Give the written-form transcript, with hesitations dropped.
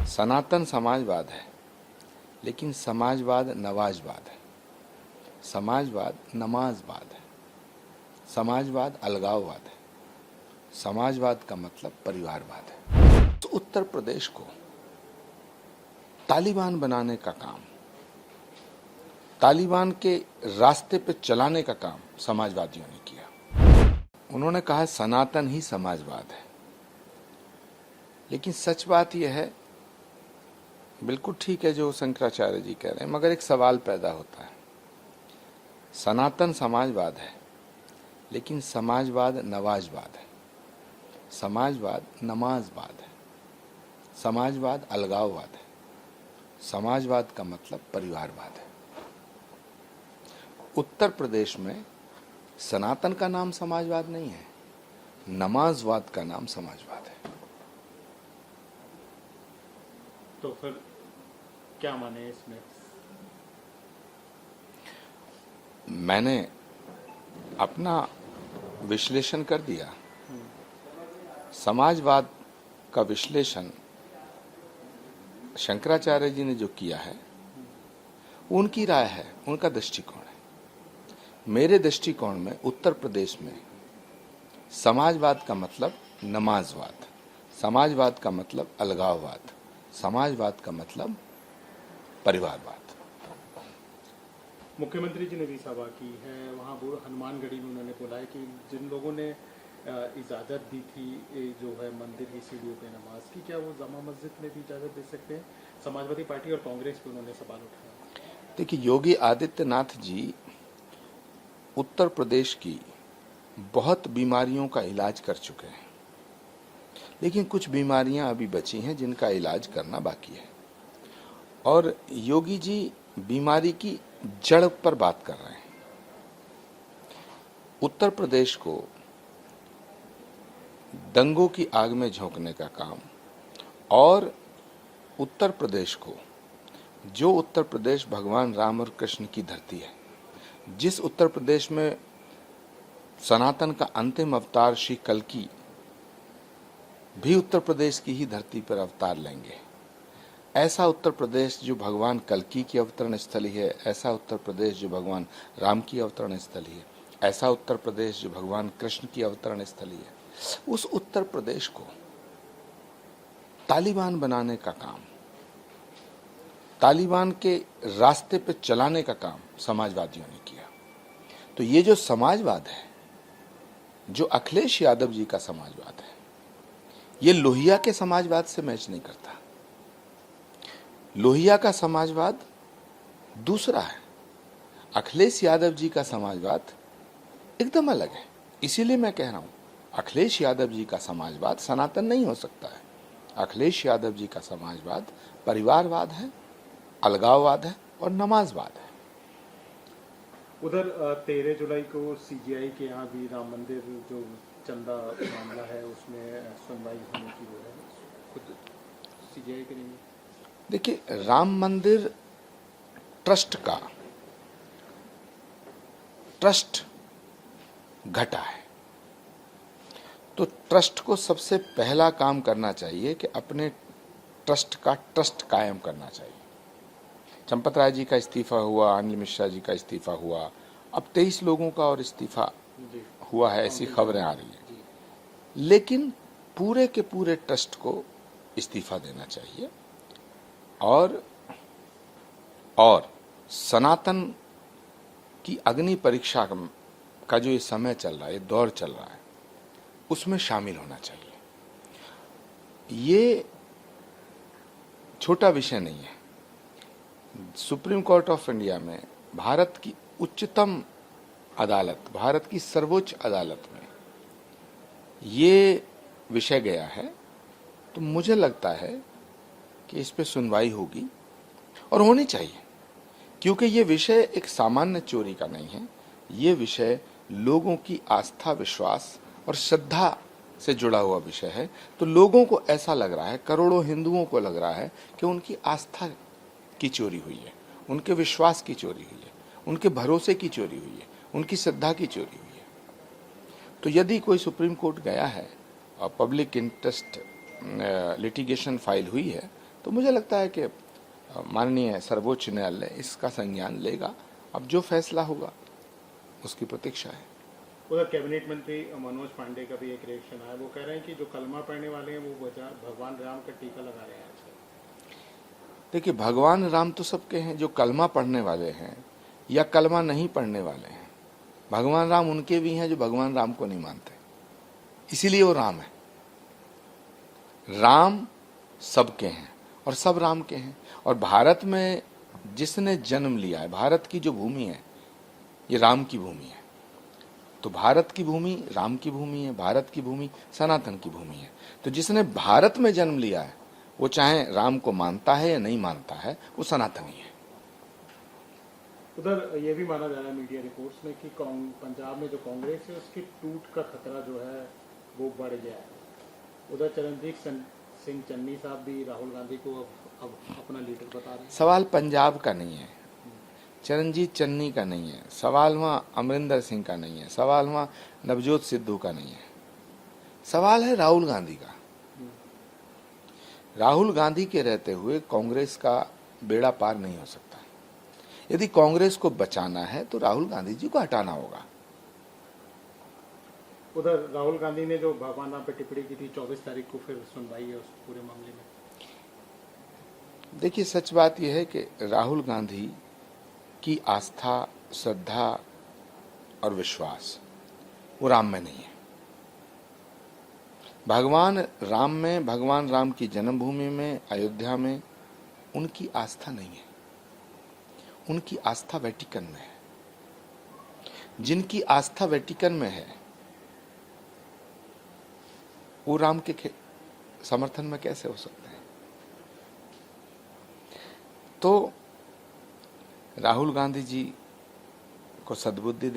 सनातन समाजवाद है, लेकिन समाजवाद नवाजवाद है। समाजवाद नमाजवाद है। समाजवाद अलगाववाद है। समाजवाद का मतलब परिवारवाद है। तो उत्तर प्रदेश को तालिबान बनाने का काम, तालिबान के रास्ते पे चलाने का काम समाजवादियों ने किया। उन्होंने कहा सनातन ही समाजवाद है, लेकिन सच बात यह है, बिल्कुल ठीक है जो शंकराचार्य जी कह रहे हैं, मगर एक सवाल पैदा होता है। सनातन समाजवाद है, लेकिन समाजवाद नवाजवाद है। समाजवाद नमाजवाद है। समाजवाद अलगाववाद है। समाजवाद का मतलब परिवारवाद है। उत्तर प्रदेश में सनातन का नाम समाजवाद नहीं है, नमाजवाद का नाम समाजवाद है। तो फिर क्या माने इसमें? मैंने अपना विश्लेषण कर दिया। समाजवाद का विश्लेषण शंकराचार्य जी ने जो किया है, उनकी राय है, उनका दृष्टिकोण है। मेरे दृष्टिकोण में उत्तर प्रदेश में समाजवाद का मतलब नमाजवाद, समाजवाद का मतलब अलगाववाद, समाजवाद का मतलब परिवारवाद। मुख्यमंत्री जी ने भी सभा की है, वहाँ हनुमानगढ़ी में उन्होंने बोला है कि जिन लोगों ने इजाज़त दी थी जो है मंदिर की सीढ़ियों पे नमाज की, क्या वो जामा मस्जिद में भी इजाज़त दे सकते हैं? समाजवादी पार्टी और कांग्रेस पे उन्होंने सवाल उठाया। देखिए, योगी आदित्यनाथ जी उत्तर प्रदेश की बहुत बीमारियों का इलाज कर चुके हैं, लेकिन कुछ बीमारियां अभी बची हैं जिनका इलाज करना बाकी है। और योगी जी बीमारी की जड़ पर बात कर रहे हैं। उत्तर प्रदेश को दंगों की आग में झोंकने का काम, और उत्तर प्रदेश को, जो उत्तर प्रदेश भगवान राम और कृष्ण की धरती है, जिस उत्तर प्रदेश में सनातन का अंतिम अवतार श्री कल्कि भी उत्तर प्रदेश की ही धरती पर अवतार लेंगे, ऐसा उत्तर प्रदेश जो भगवान कल्कि की अवतरण स्थली है, ऐसा उत्तर प्रदेश जो भगवान राम की अवतरण स्थली है, ऐसा उत्तर प्रदेश जो भगवान कृष्ण की अवतरण स्थली है, उस उत्तर प्रदेश को तालिबान बनाने का काम, तालिबान के रास्ते पे चलाने का काम समाजवादियों ने किया। तो ये जो समाजवाद है, जो अखिलेश यादव जी का समाजवाद है, ये लोहिया के समाजवाद से मैच नहीं करता। लोहिया का समाजवाद दूसरा है, अखिलेश यादव जी का समाजवाद एकदम अलग है। इसीलिए मैं कह रहा हूं, अखिलेश यादव जी का समाजवाद सनातन नहीं हो सकता है। अखिलेश यादव जी का समाजवाद परिवारवाद है, अलगाववाद है और नमाजवाद है। उधर 13 जुलाई को सीजीआई के यहाँ भी राम मंदिर जो चंदा मामला है उसमें सुनवाई होने की वो है, खुद सीजीआई करेंगे। देखिए, राम मंदिर ट्रस्ट का ट्रस्ट घटा है, तो ट्रस्ट को सबसे पहला काम करना चाहिए कि अपने ट्रस्ट का ट्रस्ट कायम करना चाहिए। चंपत राय जी का इस्तीफा हुआ, अनिल मिश्रा जी का इस्तीफा हुआ, अब 23 लोगों का और इस्तीफा हुआ है, ऐसी खबरें आ रही हैं। लेकिन पूरे के पूरे ट्रस्ट को इस्तीफा देना चाहिए, और सनातन की अग्नि परीक्षा का जो ये समय चल रहा है, ये दौर चल रहा है, उसमें शामिल होना चाहिए। ये छोटा विषय नहीं है। सुप्रीम कोर्ट ऑफ इंडिया में, भारत की उच्चतम अदालत, भारत की सर्वोच्च अदालत में ये विषय गया है, तो मुझे लगता है कि इस पे सुनवाई होगी और होनी चाहिए, क्योंकि ये विषय एक सामान्य चोरी का नहीं है। ये विषय लोगों की आस्था, विश्वास और श्रद्धा से जुड़ा हुआ विषय है। तो लोगों को ऐसा लग रहा है, करोड़ों हिंदुओं को लग रहा है कि उनकी आस्था की चोरी हुई है, उनके विश्वास की चोरी हुई है, उनके भरोसे की चोरी हुई है, उनकी श्रद्धा की चोरी हुई है। तो यदि कोई सुप्रीम कोर्ट गया है और पब्लिक इंटरेस्ट लिटिगेशन फाइल हुई है, तो मुझे लगता है कि माननीय सर्वोच्च न्यायालय इसका संज्ञान लेगा। अब जो फैसला होगा उसकी प्रतीक्षा है। उधर कैबिनेट मंत्री मनोज पांडे का भी एक रिएक्शन आया, वो कह रहे हैं कि जो कलमा पढ़ने वाले हैं वो भगवान राम का टीका लगा रहे हैं आजकल। देखिए, भगवान राम तो सबके हैं, जो कलमा पढ़ने वाले हैं या कलमा नहीं पढ़ने वाले हैं। भगवान राम उनके भी हैं जो भगवान राम को नहीं मानते, इसीलिए वो राम है। राम सबके हैं और सब राम के हैं। और भारत में जिसने जन्म लिया है, भारत की जो भूमि है ये राम की भूमि है। तो भारत की भूमि राम की भूमि है, भारत की भूमि सनातन की भूमि है। तो जिसने भारत में जन्म लिया है वो चाहे राम को मानता है या नहीं मानता है, वो सनातनी है। उधर ये भी माना जा रहा है मीडिया रिपोर्ट्स में कि पंजाब में जो कांग्रेस है उसकी टूट का खतरा जो है वो बढ़ गया है। उधर चरणजीत सिंह चन्नी साहब भी राहुल गांधी को अब अपना लीडर बता रहे हैं। सवाल पंजाब का नहीं है, चरणजीत चन्नी का नहीं है, सवाल वहाँ अमरिंदर सिंह का नहीं है, सवाल वहाँ नवजोत सिद्धू का नहीं है, सवाल है राहुल गांधी का। राहुल गांधी के रहते हुए कांग्रेस का बेड़ा पार नहीं हो सकता। यदि कांग्रेस को बचाना है तो राहुल गांधी जी को हटाना होगा। उधर राहुल गांधी ने जो भगवान राम पे टिप्पणी की थी, 24 तारीख को फिर सुनवाई है उस पूरे मामले में। देखिए, सच बात यह है कि राहुल गांधी की आस्था, श्रद्धा और विश्वास वो राम में नहीं है। भगवान राम में, भगवान राम की जन्मभूमि में, अयोध्या में उनकी आस्था नहीं है। उनकी आस्था वेटिकन में है। जिनकी आस्था वेटिकन में है वो राम के समर्थन में कैसे हो सकते हैं? तो राहुल गांधी जी को सद्बुद्धि दें।